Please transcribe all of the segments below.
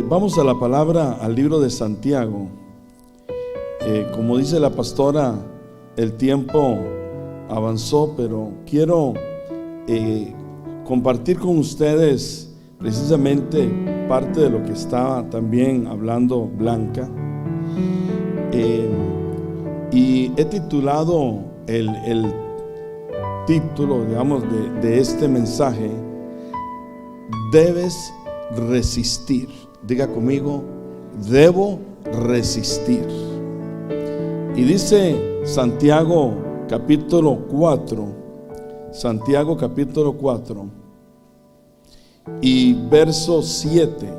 Vamos a la palabra, al libro de Santiago. Como dice la pastora, el tiempo avanzó, pero quiero compartir con ustedes precisamente parte de lo que estaba también hablando Blanca. Y he titulado el título, digamos, de este mensaje: debes resistir. Diga conmigo: debo resistir. Y dice Santiago capítulo 4, Santiago capítulo 4 y verso 7.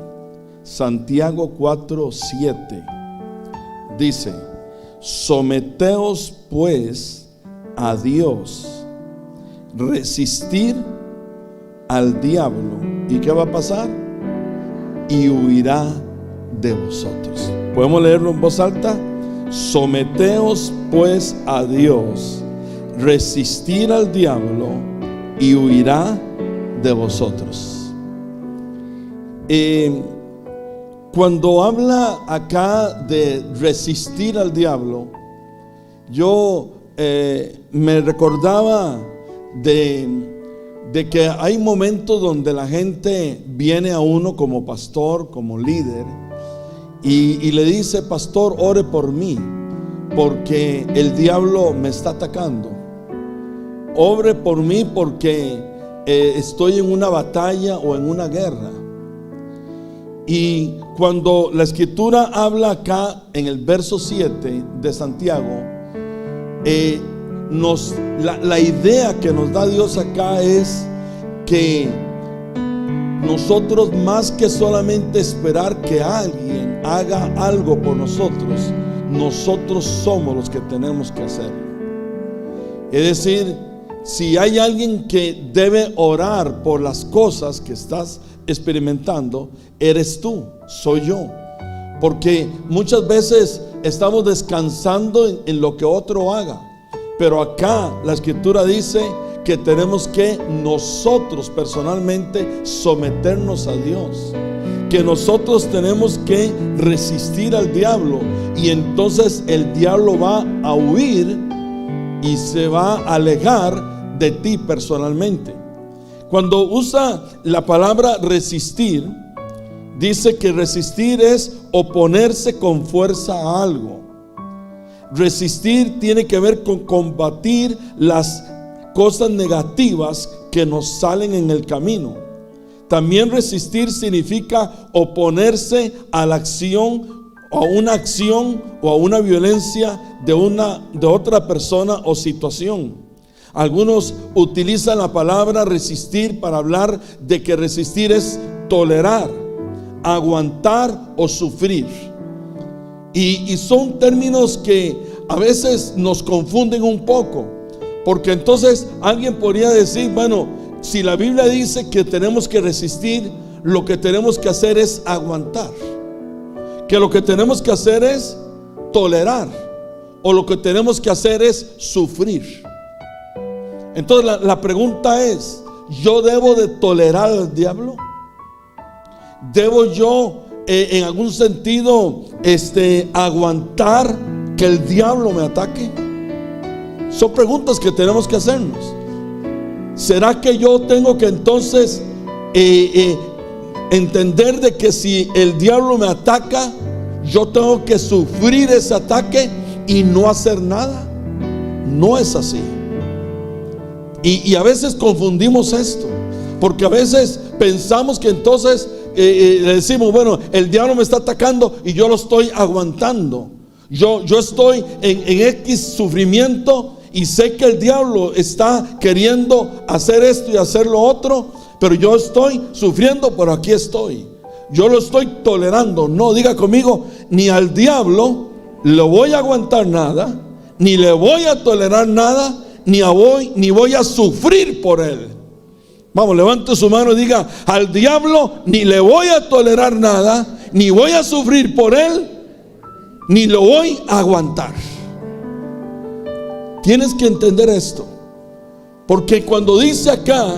Santiago 4, 7 dice: someteos pues a Dios, resistir al diablo. ¿Y qué va a pasar? Y huirá de vosotros. ¿Podemos leerlo en voz alta? Someteos pues a Dios, resistir al diablo y huirá de vosotros. Cuando habla acá de resistir al diablo, yo me recordaba de que hay momentos donde la gente viene a uno como pastor, como líder, y le dice: pastor, ore por mí porque el diablo me está atacando. Ore por mí porque estoy en una batalla o en una guerra. Y cuando la escritura habla acá en el verso 7 de Santiago, la idea que nos da Dios acá es que nosotros, más que solamente esperar que alguien haga algo por nosotros, nosotros somos los que tenemos que hacerlo. Es decir, si hay alguien que debe orar por las cosas que estás experimentando, eres tú, soy yo. Porque muchas veces estamos descansando en lo que otro haga. Pero acá la escritura dice que tenemos que nosotros personalmente someternos a Dios, que nosotros tenemos que resistir al diablo, y entonces el diablo va a huir y se va a alejar de ti personalmente. Cuando usa la palabra resistir, dice que resistir es oponerse con fuerza a algo. Resistir tiene que ver con combatir las cosas negativas que nos salen en el camino. También resistir significa oponerse a la acción, o a una acción o a una violencia de otra persona o situación. Algunos utilizan la palabra resistir para hablar de que resistir es tolerar, aguantar o sufrir. Y son términos que a veces nos confunden un poco, porque entonces alguien podría decir: bueno, si la Biblia dice que tenemos que resistir, lo que tenemos que hacer es aguantar, que lo que tenemos que hacer es tolerar, o lo que tenemos que hacer es sufrir. Entonces la pregunta es: ¿yo debo de tolerar al diablo? ¿Debo yo en algún sentido aguantar que el diablo me ataque? Son preguntas que tenemos que hacernos. ¿Será que yo tengo que entonces entender de que si el diablo me ataca, yo tengo que sufrir ese ataque y no hacer nada? No es así. Y a veces confundimos esto, porque a veces pensamos que entonces le decimos: bueno, el diablo me está atacando y yo lo estoy aguantando. Yo estoy en X sufrimiento y sé que el diablo está queriendo hacer esto y hacer lo otro, pero yo estoy sufriendo, pero aquí estoy. Yo lo estoy tolerando. No, diga conmigo: ni al diablo le voy a aguantar nada, ni le voy a tolerar nada, ni voy a sufrir por él. Vamos, levante su mano y diga: al diablo ni le voy a tolerar nada, ni voy a sufrir por él, ni lo voy a aguantar. Tienes que entender esto, porque cuando dice acá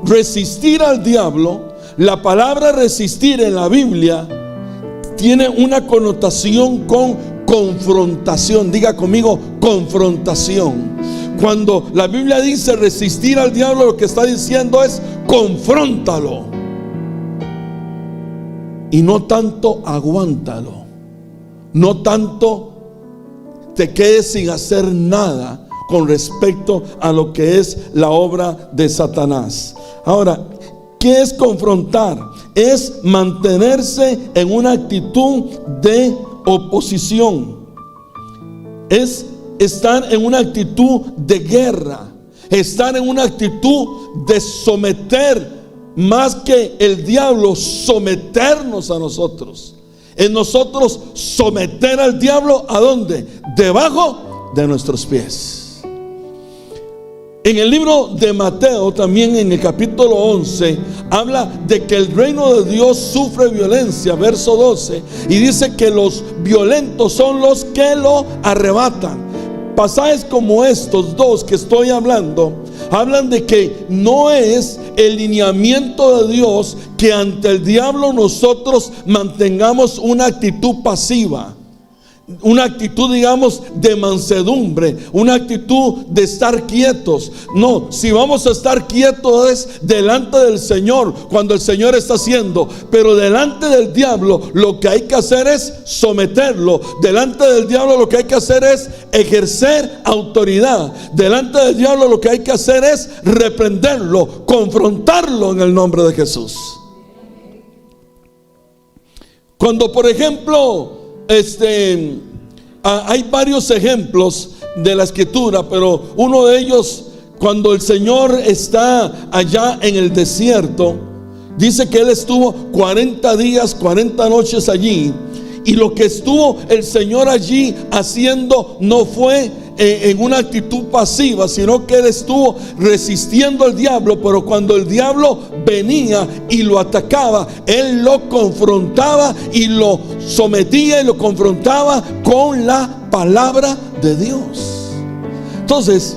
resistir al diablo, La palabra resistir en la Biblia tiene una connotación con confrontación. Diga conmigo, confrontación. Cuando la Biblia dice resistir al diablo, lo que está diciendo es confróntalo. Y no tanto aguántalo. No tanto te quedes sin hacer nada con respecto a lo que es la obra de Satanás. Ahora, ¿qué es confrontar? Es mantenerse en una actitud de oposición. Es estar en una actitud de guerra. Estar en una actitud de someter, más que el diablo someternos a nosotros. En nosotros someter al diablo, ¿a dónde? Debajo de nuestros pies. En el libro de Mateo, también en el capítulo 11, habla de que el reino de Dios sufre violencia, verso 12, y dice que los violentos son los que lo arrebatan. Pasajes como estos dos que estoy hablando, hablan de que no es el lineamiento de Dios que ante el diablo nosotros mantengamos una actitud pasiva. Una actitud, digamos, de mansedumbre, una actitud de estar quietos. No, si vamos a estar quietos es delante del Señor, cuando el Señor está haciendo. Pero delante del diablo lo que hay que hacer es someterlo. Delante del diablo lo que hay que hacer es ejercer autoridad. Delante del diablo lo que hay que hacer es reprenderlo, confrontarlo en el nombre de Jesús. Cuando, por ejemplo, hay varios ejemplos de la escritura, pero uno de ellos, cuando el Señor está allá en el desierto, dice que Él estuvo 40 días, 40 noches allí. Y lo que estuvo el Señor allí haciendo no fue en una actitud pasiva, sino que Él estuvo resistiendo al diablo. Pero cuando el diablo venía y lo atacaba, Él lo confrontaba y lo sometía y lo confrontaba con la palabra de Dios. Entonces,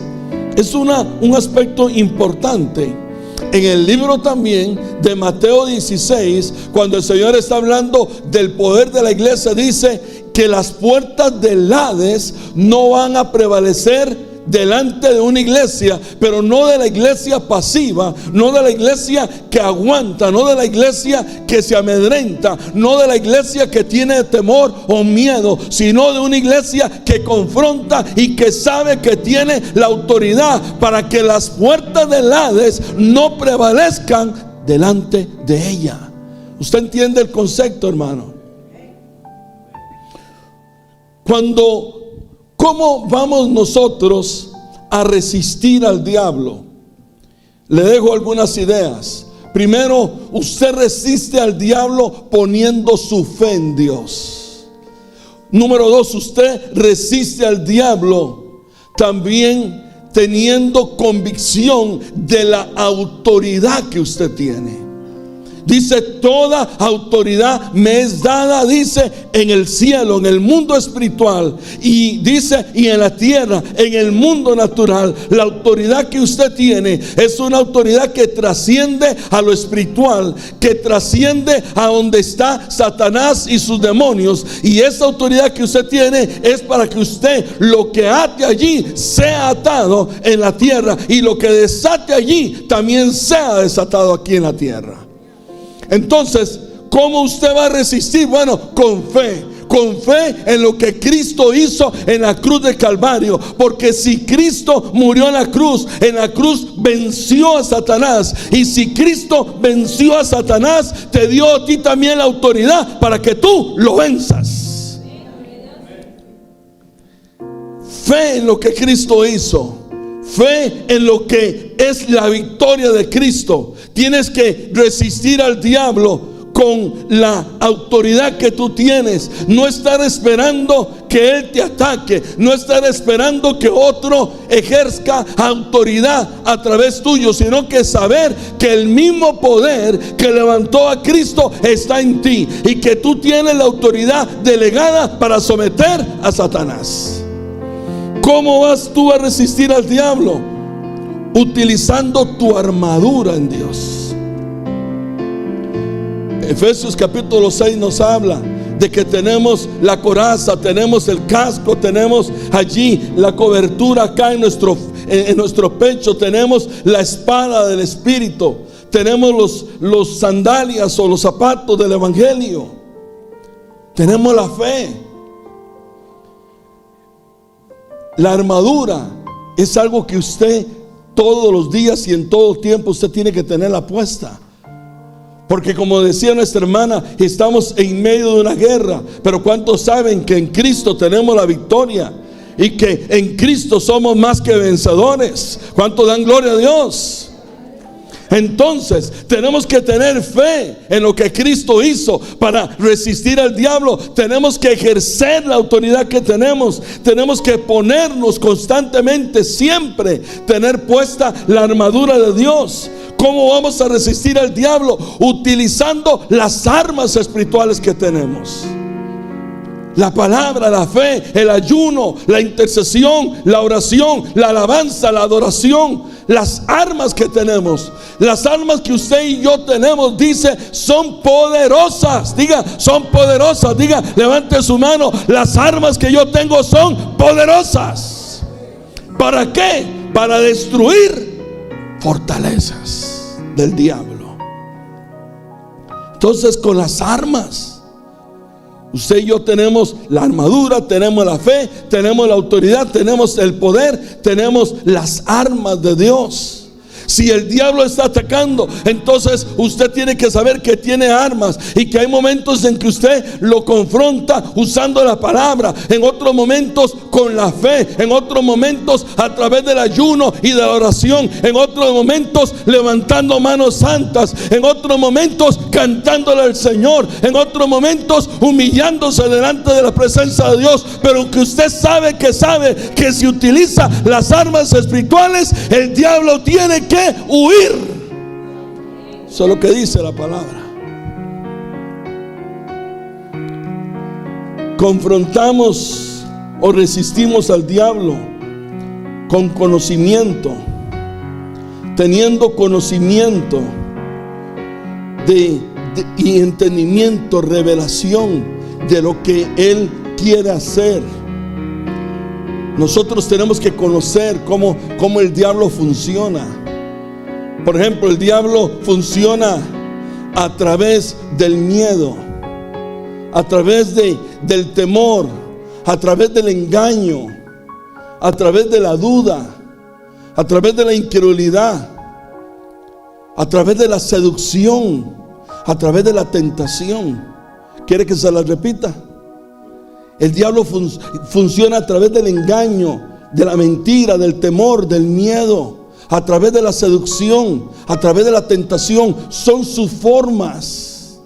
es un aspecto importante. En el libro también de Mateo 16, cuando el Señor está hablando del poder de la iglesia, dice que las puertas del Hades no van a prevalecer delante de una iglesia, pero no de la iglesia pasiva, no de la iglesia que aguanta, no de la iglesia que se amedrenta, no de la iglesia que tiene temor o miedo, sino de una iglesia que confronta y que sabe que tiene la autoridad para que las puertas del Hades no prevalezcan delante de ella. ¿Usted entiende el concepto, hermano? ¿Cómo vamos nosotros a resistir al diablo? Le dejo algunas ideas. Primero, usted resiste al diablo poniendo su fe en Dios. Número 2, usted resiste al diablo también teniendo convicción de la autoridad que usted tiene. Dice, toda autoridad me es dada, dice, en el cielo, en el mundo espiritual, y dice, y en la tierra, en el mundo natural. La autoridad que usted tiene es una autoridad que trasciende a lo espiritual, que trasciende a donde está Satanás y sus demonios. Y esa autoridad que usted tiene es para que usted lo que ate allí sea atado en la tierra, y lo que desate allí también sea desatado aquí en la tierra. Entonces, ¿cómo usted va a resistir? Bueno, con fe en lo que Cristo hizo en la cruz de Calvario. Porque si Cristo murió en la cruz venció a Satanás. Y si Cristo venció a Satanás, te dio a ti también la autoridad para que tú lo venzas. Fe en lo que Cristo hizo. Fe en lo que es la victoria de Cristo. Tienes que resistir al diablo con la autoridad que tú tienes. No estar esperando que él te ataque. No estar esperando que otro ejerza autoridad a través tuyo, sino que saber que el mismo poder que levantó a Cristo está en ti, y que tú tienes la autoridad delegada para someter a Satanás. ¿Cómo vas tú a resistir al diablo? Utilizando tu armadura en Dios. Efesios capítulo 6 nos habla de que tenemos la coraza, tenemos el casco, tenemos allí la cobertura acá en nuestro pecho, tenemos la espada del Espíritu, tenemos los sandalias o los zapatos del Evangelio, tenemos la fe. La armadura es algo que usted todos los días y en todo tiempo usted tiene que tenerla puesta. Porque como decía nuestra hermana, estamos en medio de una guerra. Pero ¿cuántos saben que en Cristo tenemos la victoria? Y que en Cristo somos más que vencedores. ¿Cuántos dan gloria a Dios? Entonces tenemos que tener fe en lo que Cristo hizo para resistir al diablo. Tenemos que ejercer la autoridad que tenemos. Tenemos que ponernos constantemente, siempre tener puesta la armadura de Dios. ¿Cómo vamos a resistir al diablo? Utilizando las armas espirituales que tenemos. La palabra, la fe, el ayuno, la intercesión, la oración, la alabanza, la adoración. Las armas que tenemos, las armas que usted y yo tenemos, dice, son poderosas. Diga, son poderosas. Diga, levante su mano. Las armas que yo tengo son poderosas. ¿Para qué? Para destruir fortalezas del diablo. Entonces, con las armas, usted y yo tenemos la armadura, tenemos la fe, tenemos la autoridad, tenemos el poder, tenemos las armas de Dios. Si el diablo está atacando, entonces usted tiene que saber que tiene armas y que hay momentos en que usted lo confronta usando la palabra, en otros momentos con la fe, en otros momentos a través del ayuno y de la oración, en otros momentos levantando manos santas, en otros momentos cantándole al Señor, en otros momentos humillándose delante de la presencia de Dios. Pero que usted sabe que si utiliza las armas espirituales, el diablo tiene que huir. Eso es lo que dice la palabra. Confrontamos o resistimos al diablo con conocimiento, teniendo conocimiento y entendimiento, revelación de lo que Él quiere hacer. Nosotros tenemos que conocer cómo el diablo funciona. Por ejemplo, el diablo funciona a través del miedo, a través del temor, a través del engaño, a través de la duda, a través de la incredulidad, a través de la seducción, a través de la tentación. ¿Quiere que se la repita? El diablo funciona a través del engaño, de la mentira, del temor, del miedo, a través de la seducción, a través de la tentación. Son sus formas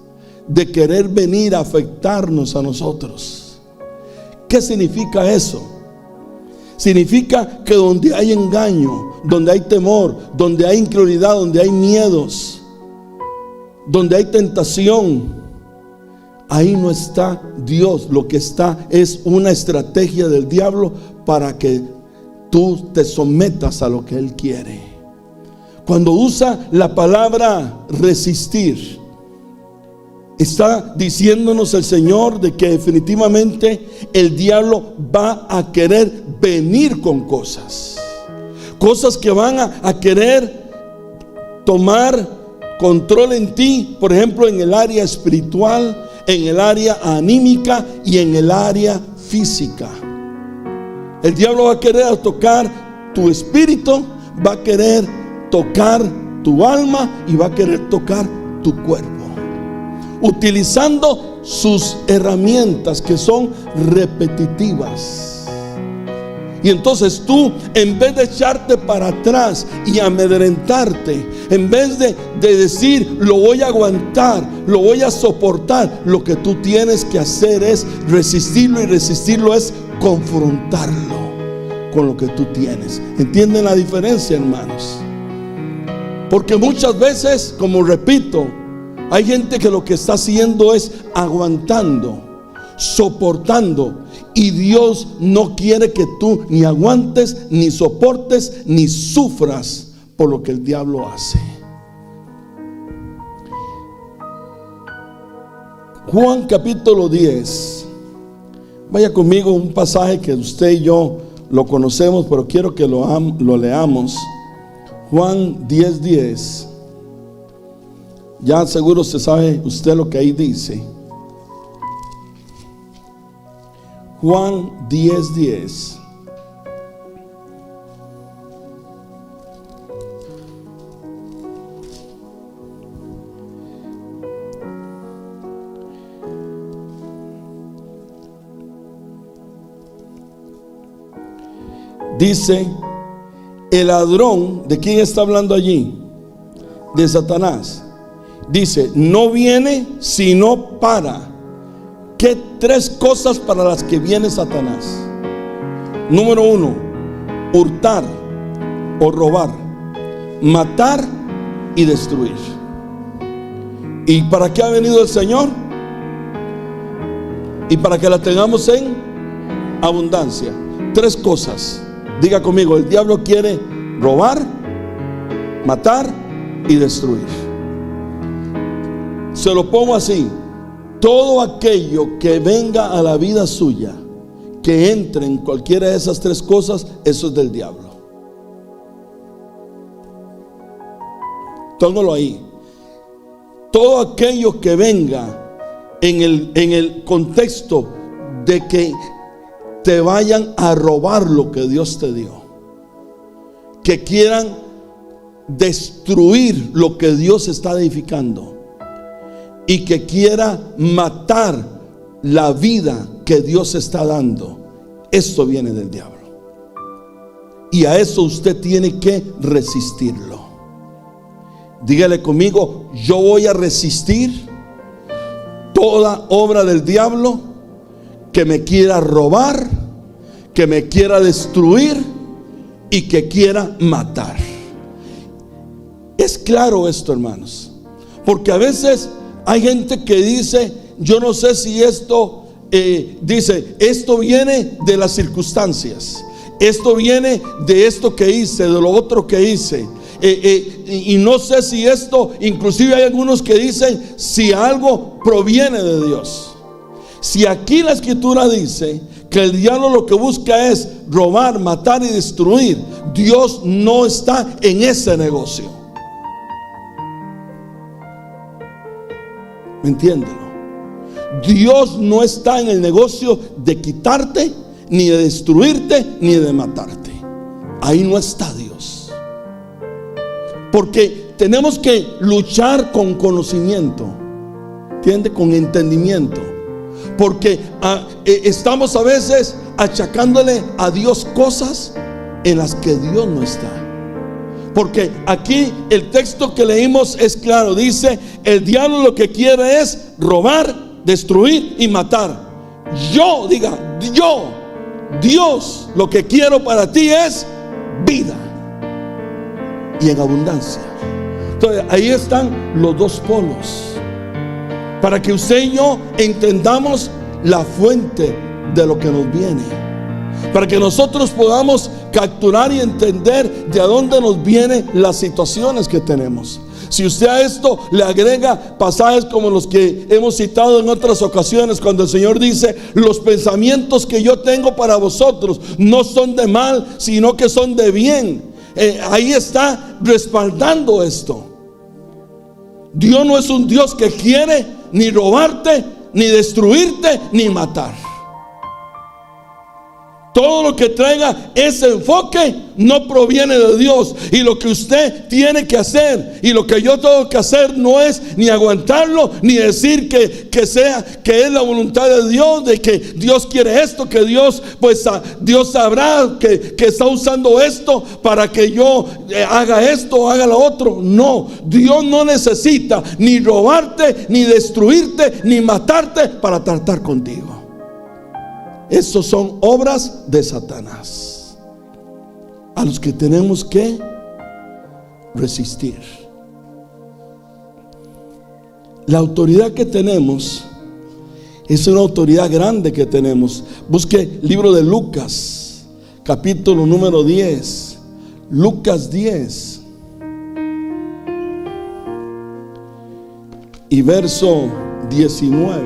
de querer venir a afectarnos a nosotros. ¿Qué significa eso? Significa que donde hay engaño, donde hay temor, donde hay incredulidad, donde hay miedos, donde hay tentación, ahí no está Dios. Lo que está es una estrategia del diablo para que tú te sometas a lo que Él quiere. Cuando usa la palabra resistir, está diciéndonos el Señor de que definitivamente el diablo va a querer venir con cosas que van a querer tomar control en ti. Por ejemplo, en el área espiritual, en el área anímica y en el área física. El diablo va a querer tocar tu espíritu, va a querer tocar tu alma y va a querer tocar tu cuerpo, utilizando sus herramientas que son repetitivas. Y entonces tú, en vez de echarte para atrás y amedrentarte, en vez de decir lo voy a aguantar, lo voy a soportar, lo que tú tienes que hacer es resistirlo, y resistirlo es confrontarlo con lo que tú tienes. ¿Entienden la diferencia, hermanos? Porque muchas veces, como repito, hay gente que lo que está haciendo es aguantando, soportando, y Dios no quiere que tú ni aguantes, ni soportes, ni sufras por lo que el diablo hace. Juan capítulo 10. Vaya conmigo, un pasaje que usted y yo lo conocemos, pero quiero que lo leamos. Juan 10:10. Ya seguro se sabe usted lo que ahí dice. Juan 10:10. Dice, el ladrón, ¿de quién está hablando allí? De Satanás. Dice, no viene sino para. ¿Qué tres cosas para las que viene Satanás? Número 1, hurtar o robar, matar y destruir. ¿Y para qué ha venido el Señor? Y para que la tengamos en abundancia. Tres cosas. Diga conmigo, el diablo quiere robar, matar y destruir. Se lo pongo así: todo aquello que venga a la vida suya, que entre en cualquiera de esas tres cosas, eso es del diablo. Tómalo ahí. Todo aquello que venga en el contexto de que te vayan a robar lo que Dios te dio, que quieran destruir lo que Dios está edificando y que quiera matar la vida que Dios está dando, esto viene del diablo. Y a eso usted tiene que resistirlo. Dígale conmigo, yo voy a resistir toda obra del diablo que me quiera robar, que me quiera destruir y que quiera matar. Es claro esto, hermanos, porque a veces hay gente que dice, yo no sé si esto dice, esto viene de las circunstancias, esto viene de esto que hice, de lo otro que hice, y no sé si esto, inclusive hay algunos que dicen si algo proviene de Dios. Si aquí la escritura dice que el diablo lo que busca es robar, matar y destruir, Dios no está en ese negocio. Entiéndelo. Dios no está en el negocio de quitarte, ni de destruirte, ni de matarte. Ahí no está Dios. Porque tenemos que luchar con conocimiento, ¿entiende? Con entendimiento. Porque estamos a veces achacándole a Dios cosas en las que Dios no está. Porque aquí el texto que leímos es claro. Dice, el diablo lo que quiere es robar, destruir y matar. Dios lo que quiero para ti es vida y en abundancia. Entonces ahí están los dos polos, para que usted y yo entendamos la fuente de lo que nos viene, para que nosotros podamos capturar y entender de a dónde nos vienen las situaciones que tenemos. Si usted a esto le agrega pasajes como los que hemos citado en otras ocasiones, cuando el Señor dice, los pensamientos que yo tengo para vosotros no son de mal, sino que son de bien. Ahí está respaldando esto. Dios no es un Dios que quiere ni robarte, ni destruirte, ni matar. Todo lo que traiga ese enfoque no proviene de Dios. Y lo que usted tiene que hacer y lo que yo tengo que hacer no es ni aguantarlo, ni decir que es la voluntad de Dios, de que Dios quiere esto, que Dios Dios sabrá que está usando esto para que yo haga esto o haga lo otro. No, Dios no necesita ni robarte, ni destruirte, ni matarte para tratar contigo. Estos son obras de Satanás, a los que tenemos que resistir. La autoridad que tenemos es una autoridad grande que tenemos. Busque el libro de Lucas, capítulo número 10. Lucas 10 y verso 19.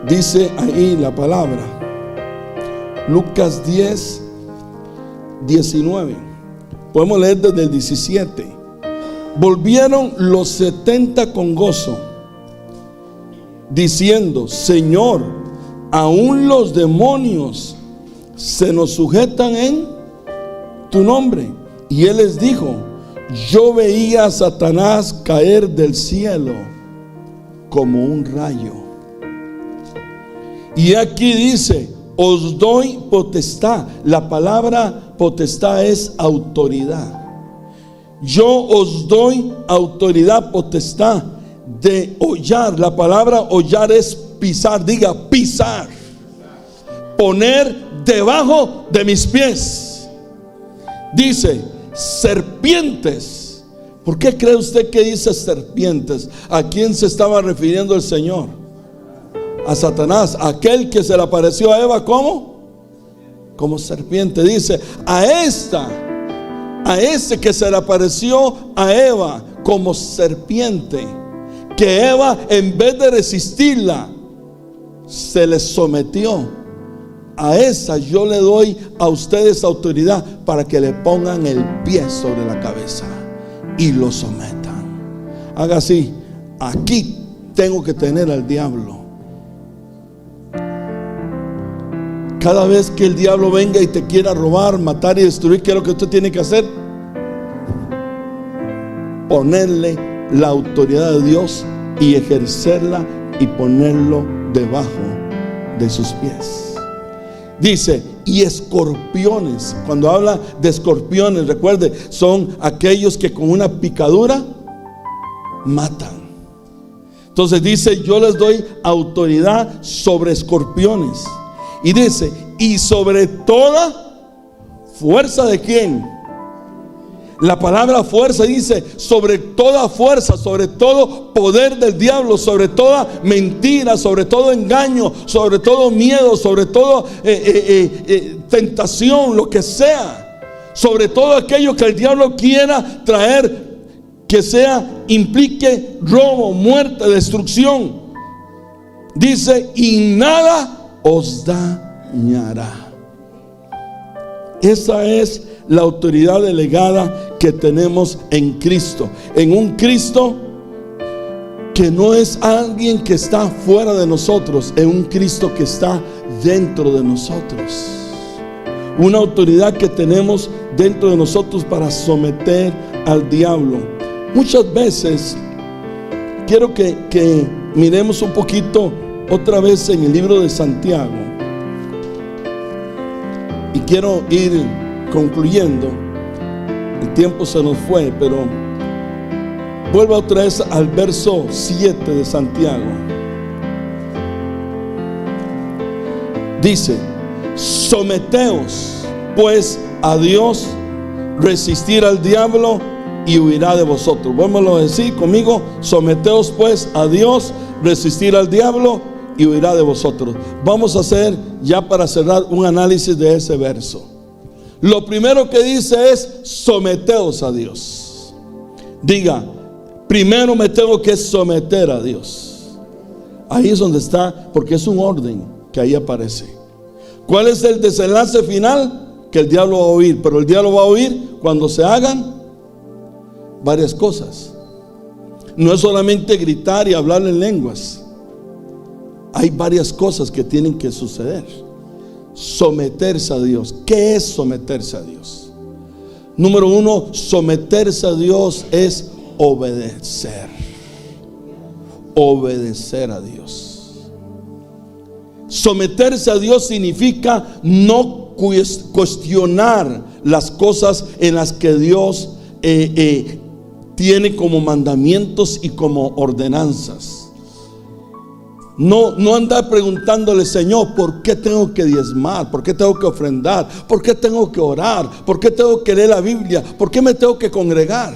Dice ahí la palabra. Lucas 10, 19. Podemos leer desde el 17. Volvieron los 70 con gozo, diciendo: Señor, aún los demonios se nos sujetan en tu nombre. Y él les dijo: yo veía a Satanás caer del cielo como un rayo. Y aquí dice: os doy potestad. La palabra potestad es autoridad. Yo os doy autoridad, potestad de hollar. La palabra hollar es pisar. Diga: pisar. Poner debajo de mis pies. Dice: serpientes. ¿Por qué cree usted que dice serpientes? ¿A quién se estaba refiriendo el Señor? A Satanás, aquel que se le apareció a Eva como serpiente. Dice: a ese que se le apareció a Eva como serpiente, que Eva, en vez de resistirla, se le sometió. A esa yo le doy a ustedes autoridad para que le pongan el pie sobre la cabeza y lo sometan. Haga así: aquí tengo que tener al diablo. Cada vez que el diablo venga y te quiera robar, matar y destruir, ¿qué es lo que usted tiene que hacer? Ponerle la autoridad de Dios y ejercerla y ponerlo debajo de sus pies. Dice: y escorpiones. Cuando habla de escorpiones, recuerde, son aquellos que con una picadura matan. Entonces dice: yo les doy autoridad sobre escorpiones. Y dice: y sobre toda fuerza. ¿De quién? La palabra fuerza dice: sobre toda fuerza, sobre todo poder del diablo, sobre toda mentira, sobre todo engaño, sobre todo miedo, sobre todo tentación, lo que sea, sobre todo aquello que el diablo quiera traer, que implique robo, muerte, destrucción. Dice: y nada os dañará. Esa es la autoridad delegada que tenemos en Cristo. En un Cristo que no es alguien que está fuera de nosotros, es un Cristo que está dentro de nosotros. Una autoridad que tenemos dentro de nosotros para someter al diablo. Muchas veces quiero que miremos un poquito otra vez en el libro de Santiago, y quiero ir concluyendo. El tiempo se nos fue, pero vuelva otra vez al verso 7 de Santiago. Dice: someteos pues a Dios, resistir al diablo y huirá de vosotros. Vuélvalo a decir conmigo: someteos pues a Dios, resistir al diablo y huirá de vosotros. Vamos a hacer, ya para cerrar, un análisis de ese verso. Lo primero que dice es: someteos a Dios. Diga: primero me tengo que someter a Dios. Ahí es donde está, porque es un orden que ahí aparece. ¿Cuál es el desenlace final? Que el diablo va a oír, pero el diablo va a oír cuando se hagan varias cosas. No es solamente gritar y hablar en lenguas. Hay varias cosas que tienen que suceder. Someterse a Dios. ¿Qué es someterse a Dios? Número uno, someterse a Dios es obedecer. Obedecer a Dios. Someterse a Dios significa no cuestionar las cosas en las que Dios tiene como mandamientos y como ordenanzas. No andar preguntándole: Señor, ¿por qué tengo que diezmar? ¿Por qué tengo que ofrendar? ¿Por qué tengo que orar? ¿Por qué tengo que leer la Biblia? ¿Por qué me tengo que congregar?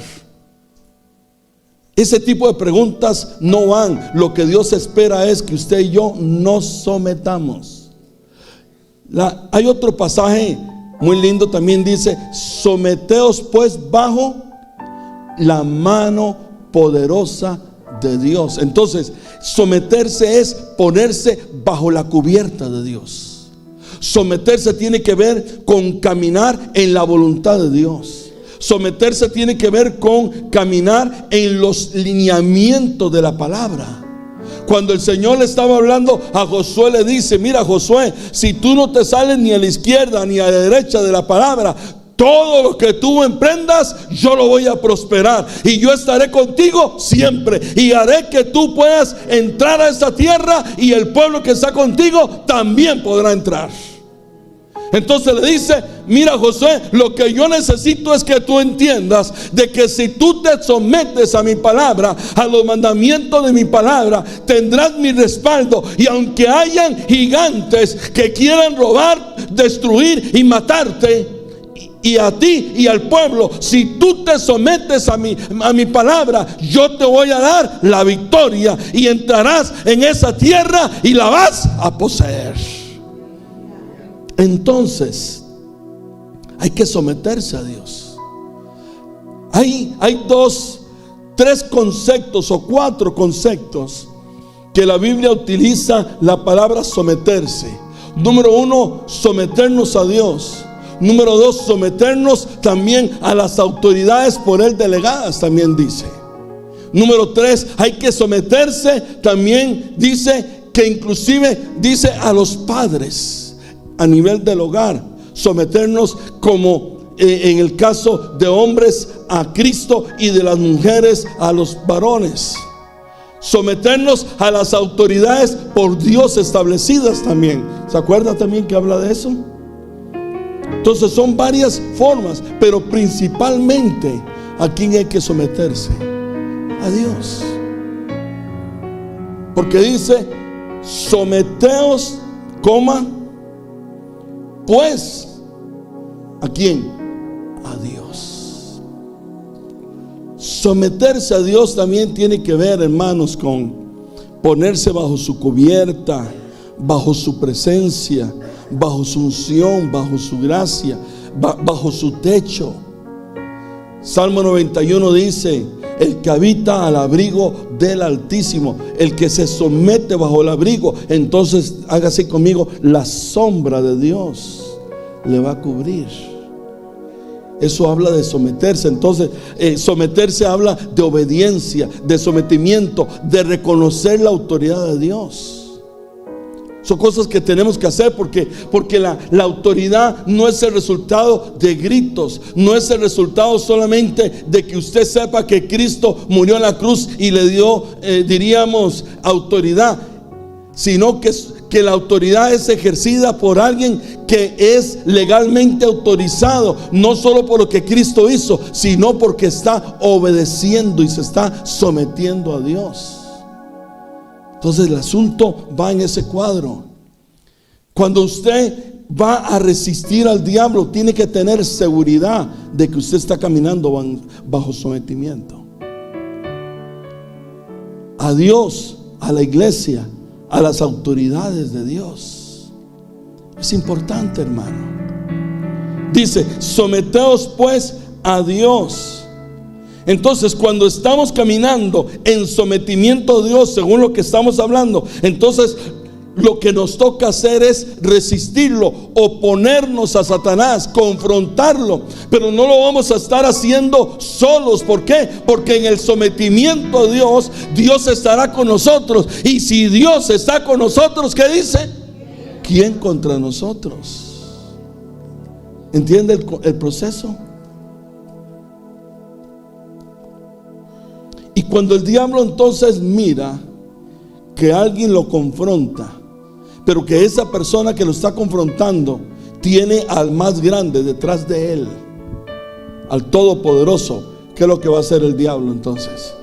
Ese tipo de preguntas no van. Lo que Dios espera es que usted y yo nos sometamos. Hay otro pasaje muy lindo también, dice: someteos pues bajo la mano poderosa de Dios. Entonces, someterse es ponerse bajo la cubierta de Dios. Someterse tiene que ver con caminar en la voluntad de Dios. Someterse tiene que ver con caminar en los lineamientos de la palabra. Cuando el Señor le estaba hablando a Josué, le dice: mira, Josué, si tú no te sales ni a la izquierda ni a la derecha de la palabra, todo lo que tú emprendas, yo lo voy a prosperar, y yo estaré contigo siempre, y haré que tú puedas entrar a esta tierra, y el pueblo que está contigo también podrá entrar. Entonces le dice: mira, Josué, lo que yo necesito es que tú entiendas de que si tú te sometes a mi palabra, a los mandamientos de mi palabra, tendrás mi respaldo. Y aunque hayan gigantes que quieran robar, destruir y matarte, y a ti y al pueblo, si tú te sometes a mi palabra, yo te voy a dar la victoria, y entrarás en esa tierra y la vas a poseer. Entonces, hay que someterse a Dios. Hay tres conceptos o cuatro conceptos que la Biblia utiliza la palabra someterse. Número uno, someternos a Dios. Número dos, someternos también a las autoridades por él delegadas, también dice. Número tres, hay que someterse también, dice que inclusive dice a los padres a nivel del hogar. Someternos como en el caso de hombres a Cristo y de las mujeres a los varones. Someternos a las autoridades por Dios establecidas también. ¿Se acuerda también que habla de eso? Entonces son varias formas, pero principalmente ¿a quién hay que someterse? A Dios. Porque dice: someteos, pues, ¿a quién? A Dios. Someterse a Dios también tiene que ver, hermanos, con ponerse bajo su cubierta, bajo su presencia, bajo su unción, bajo su gracia, bajo su techo. Salmo 91 dice: el que habita al abrigo del Altísimo, el que se somete bajo el abrigo, entonces hágase conmigo, la sombra de Dios le va a cubrir. Eso habla de someterse. Entonces someterse habla de obediencia, de sometimiento, de reconocer la autoridad de Dios. Son cosas que tenemos que hacer porque la autoridad no es el resultado de gritos, no es el resultado solamente de que usted sepa que Cristo murió en la cruz y le dio, diríamos, autoridad, sino que la autoridad es ejercida por alguien que es legalmente autorizado, no solo por lo que Cristo hizo, sino porque está obedeciendo y se está sometiendo a Dios. Entonces el asunto va en ese cuadro. Cuando usted va a resistir al diablo, tiene que tener seguridad de que usted está caminando bajo sometimiento a Dios, a la iglesia, a las autoridades de Dios. Es importante, hermano. Dice: someteos pues a Dios. Entonces, cuando estamos caminando en sometimiento a Dios, según lo que estamos hablando, entonces lo que nos toca hacer es resistirlo, oponernos a Satanás, confrontarlo. Pero no lo vamos a estar haciendo solos. ¿Por qué? Porque en el sometimiento a Dios, Dios estará con nosotros. Y si Dios está con nosotros, ¿qué dice? ¿Quién contra nosotros? ¿Entiende el proceso? Y cuando el diablo entonces mira que alguien lo confronta, pero que esa persona que lo está confrontando tiene al más grande detrás de él, al Todopoderoso, ¿qué es lo que va a hacer el diablo entonces?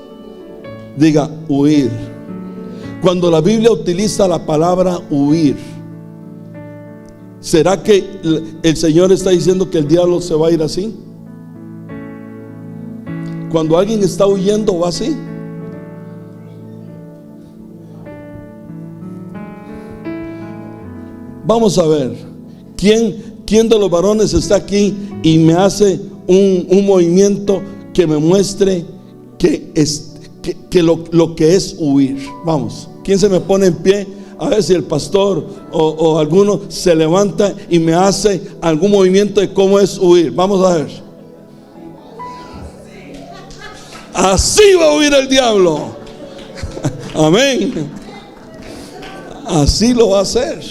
Diga: huir. Cuando la Biblia utiliza la palabra huir, ¿será que el Señor está diciendo que el diablo se va a ir así? Cuando alguien está huyendo, ¿va así? Vamos a ver, ¿quién de los varones está aquí y me hace un movimiento que me muestre que lo que es huir. Vamos, ¿quién se me pone en pie? A ver si el pastor o alguno se levanta y me hace algún movimiento de cómo es huir. Vamos a ver. Así va a huir el diablo. Amén. Así lo va a hacer.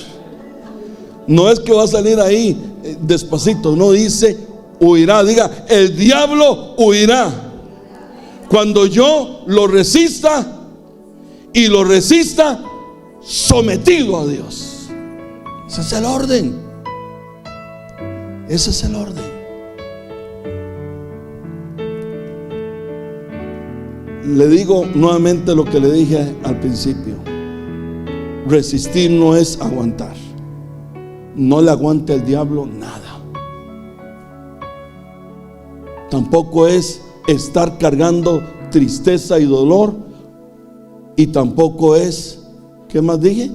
No es que va a salir ahí despacito. No, dice huirá. Diga, el diablo huirá cuando yo lo resista, y lo resista sometido a Dios. Ese es el orden. Ese es el orden. Le digo nuevamente lo que le dije al principio. Resistir no es aguantar. No le aguanta el diablo nada. Tampoco es estar cargando tristeza y dolor. Y tampoco es, ¿qué más dije?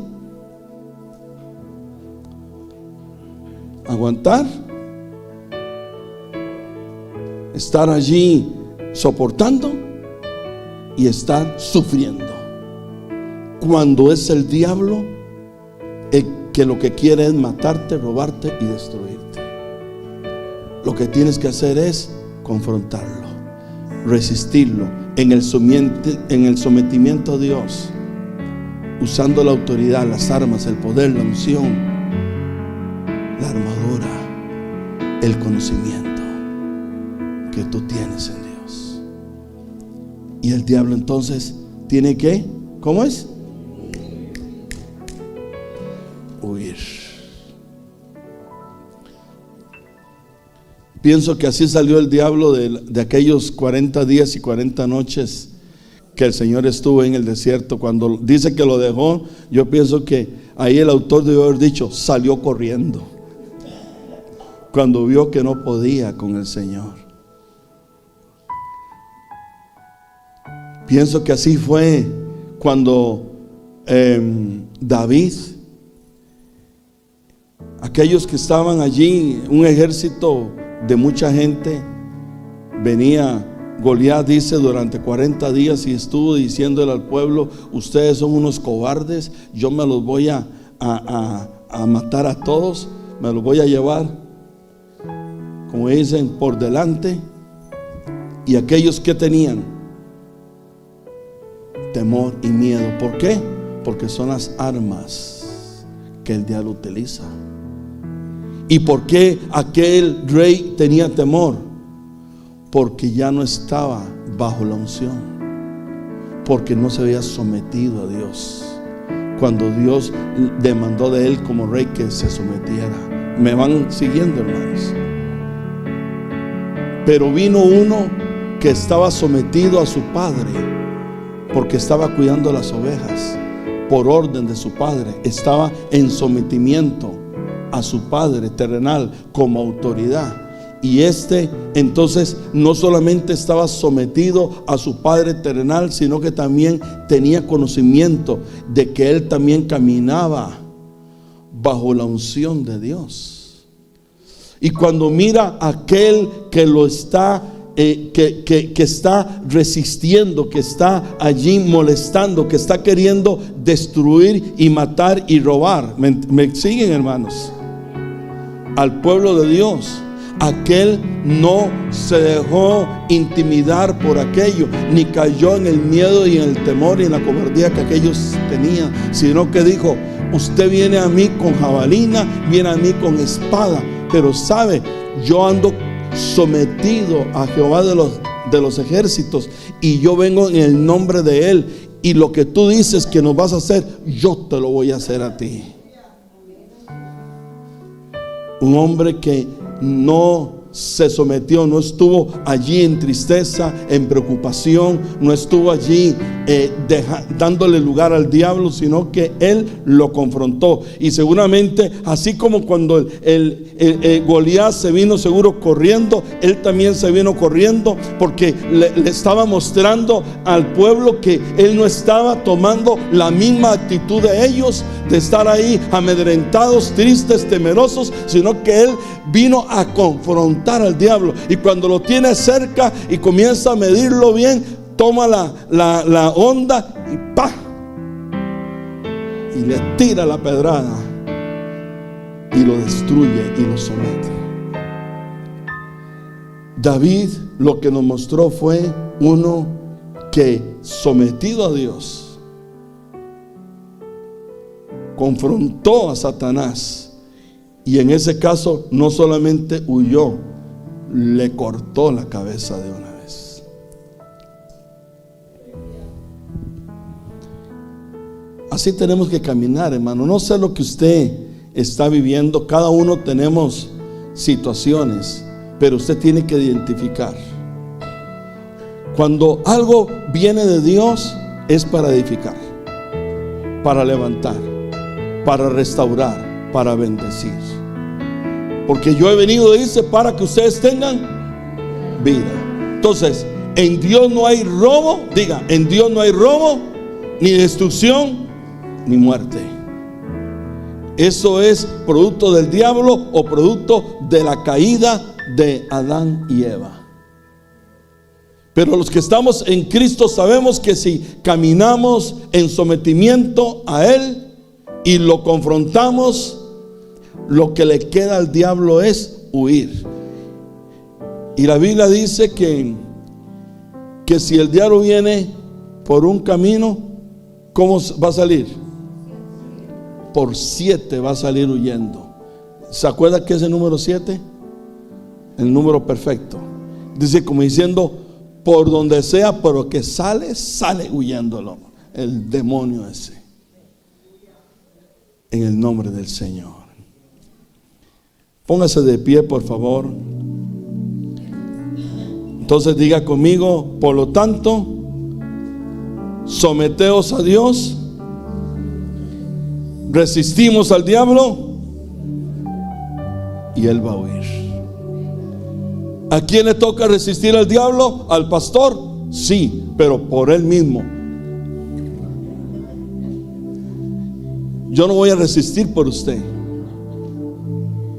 Aguantar. Estar allí soportando y estar sufriendo. Cuando es el diablo el que lo que quiere es matarte, robarte y destruirte. Lo que tienes que hacer es confrontarlo, resistirlo en el sometimiento a Dios, usando la autoridad, las armas, el poder, la unción, la armadura, el conocimiento que tú tienes en Dios. Y el diablo entonces tiene que, ¿cómo es? Huir. Pienso que así salió el diablo de aquellos 40 días y 40 noches que el Señor estuvo en el desierto. Cuando dice que lo dejó, yo pienso que ahí el autor debe haber dicho, salió corriendo, cuando vio que no podía con el Señor. Pienso que así fue cuando David, aquellos que estaban allí, un ejército de mucha gente, venía Goliat, dice, durante 40 días y estuvo diciéndole al pueblo, ustedes son unos cobardes, yo me los voy a matar a todos, me los voy a llevar, como dicen, por delante. Y aquellos que tenían temor y miedo, ¿por qué? Porque son las armas que el diablo utiliza. ¿Y por qué aquel rey tenía temor? Porque ya no estaba bajo la unción, porque no se había sometido a Dios, cuando Dios demandó de él como rey que se sometiera. ¿Me van siguiendo, hermanos? Pero vino uno que estaba sometido a su padre, porque estaba cuidando las ovejas por orden de su padre. Estaba en sometimiento a su padre terrenal como autoridad. Y entonces no solamente estaba sometido a su padre terrenal, sino que también tenía conocimiento de que él también caminaba bajo la unción de Dios. Y cuando mira a aquel que lo está que está resistiendo, que está allí molestando, que está queriendo destruir y matar y robar, ¿me siguen, hermanos? Al pueblo de Dios, aquel no se dejó intimidar por aquello, ni cayó en el miedo y en el temor y en la cobardía que aquellos tenían, sino que dijo, usted viene a mí con jabalina, viene a mí con espada, pero sabe, yo ando sometido a Jehová de los ejércitos, y yo vengo en el nombre de él, y lo que tú dices que nos vas a hacer, yo te lo voy a hacer a ti. Un hombre que no se sometió, no estuvo allí en tristeza, en preocupación, no estuvo allí dándole lugar al diablo, sino que él lo confrontó. Y seguramente, así como cuando el Goliat se vino seguro corriendo, él también se vino corriendo, porque le estaba mostrando al pueblo que él no estaba tomando la misma actitud de ellos, de estar ahí amedrentados, tristes, temerosos, sino que él vino a confrontar al diablo. Y cuando lo tiene cerca y comienza a medirlo bien, toma la onda y ¡pa! Y le tira la pedrada y lo destruye y lo somete. David lo que nos mostró fue uno que, sometido a Dios, confrontó a Satanás, y en ese caso no solamente huyó, le cortó la cabeza de una vez. Así tenemos que caminar, hermano. No sé lo que usted está viviendo. Cada uno tenemos situaciones, pero usted tiene que identificar. Cuando algo viene de Dios, es para edificar, para levantar, para restaurar, para bendecir. Porque yo he venido, dice, para que ustedes tengan vida. Entonces, en Dios no hay robo. Diga, en Dios no hay robo, ni destrucción, ni muerte. Eso es producto del diablo o producto de la caída de Adán y Eva. Pero los que estamos en Cristo sabemos que si caminamos en sometimiento a Él y lo confrontamos, lo que le queda al diablo es huir. Y la Biblia dice que si el diablo viene por un camino, ¿cómo va a salir? Por 7 va a salir huyendo. ¿Se acuerda que es el número 7? El número perfecto. Dice como diciendo, por donde sea, pero que sale huyéndolo. El demonio ese. En el nombre del Señor. Póngase de pie, por favor. Entonces diga conmigo, por lo tanto, someteos a Dios, resistimos al diablo y él va a huir. ¿A quién le toca resistir al diablo? ¿Al pastor? Sí, pero por él mismo. Yo no voy a resistir por usted.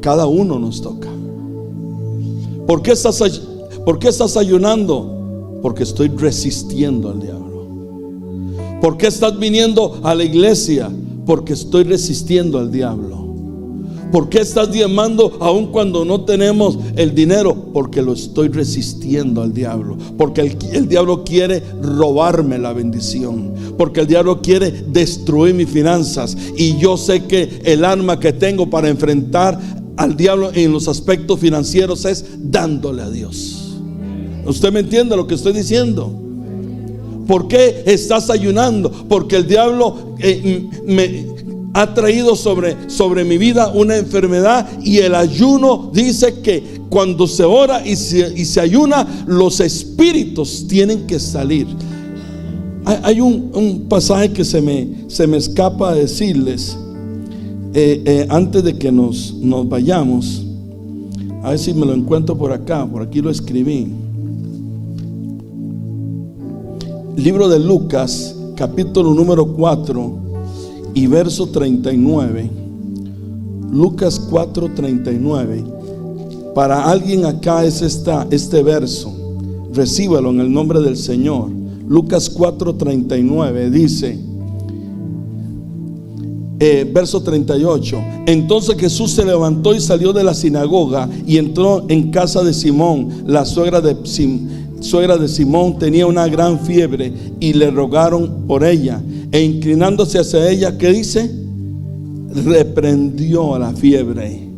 Cada uno nos toca. ¿Por qué estás ayunando? Porque estoy resistiendo al diablo. ¿Por qué estás viniendo a la iglesia? Porque estoy resistiendo al diablo. ¿Por qué estás diezmando aun cuando no tenemos el dinero? Porque lo estoy resistiendo al diablo. Porque el diablo quiere robarme la bendición. Porque el diablo quiere destruir mis finanzas. Y yo sé que el arma que tengo para enfrentar al diablo en los aspectos financieros es dándole a Dios. ¿Usted me entiende lo que estoy diciendo? ¿Por qué estás ayunando? Porque el diablo me ha traído sobre mi vida una enfermedad, y el ayuno dice que cuando se ora y se ayuna, los espíritus tienen que salir. Hay un pasaje que se me escapa decirles antes de que nos vayamos. A ver si me lo encuentro por acá. Por aquí lo escribí. Libro de Lucas, capítulo número 4 y verso 39. Lucas 4:39. Para alguien acá es este verso. Recíbalo en el nombre del Señor. Lucas 4:39 dice, verso 38. Entonces Jesús se levantó y salió de la sinagoga y entró en casa de Simón. La suegra de Simón tenía una gran fiebre y le rogaron por ella, e inclinándose hacia ella, ¿qué dice? Reprendió a la fiebre,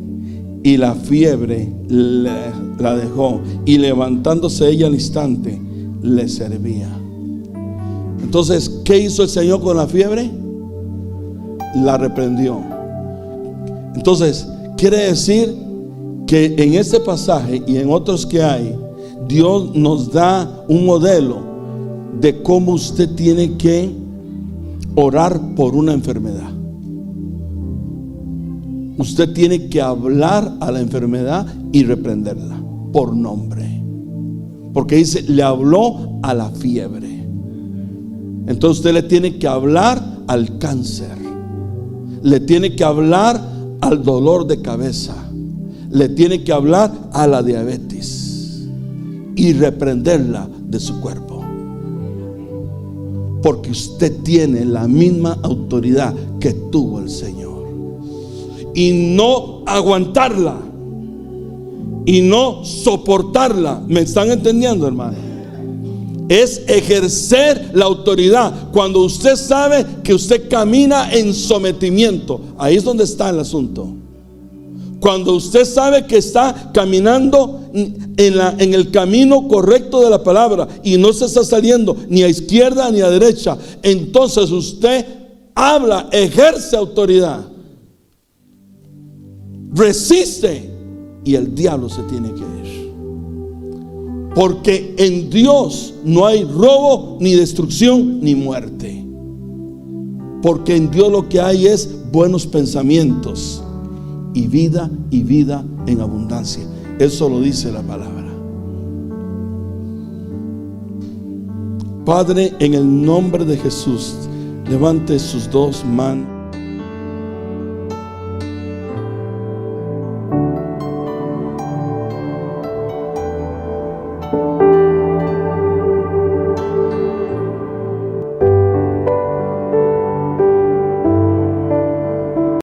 y la fiebre la dejó, y levantándose ella al instante le servía. Entonces, ¿qué hizo el Señor con la fiebre? La reprendió. Entonces, quiere decir que en este pasaje y en otros que hay, Dios nos da un modelo de cómo usted tiene que orar por una enfermedad. Usted tiene que hablar a la enfermedad y reprenderla por nombre, porque dice, le habló a la fiebre. Entonces usted le tiene que hablar al cáncer, le tiene que hablar al dolor de cabeza, le tiene que hablar a la diabetes y reprenderla de su cuerpo. porque usted tiene la misma autoridad que tuvo el Señor. Y no aguantarla, y no soportarla. ¿Me están entendiendo, hermano? Es ejercer la autoridad cuando usted sabe que usted camina en sometimiento. Ahí es donde está el asunto. Cuando usted sabe que está caminando en el camino correcto de la palabra y no se está saliendo ni a izquierda ni a derecha, entonces usted habla, ejerce autoridad, resiste, y el diablo se tiene que ir. Porque en Dios no hay robo, ni destrucción, ni muerte. Porque en Dios lo que hay es buenos pensamientos y vida en abundancia. Eso lo dice la palabra. Padre, en el nombre de Jesús, levante sus dos manos.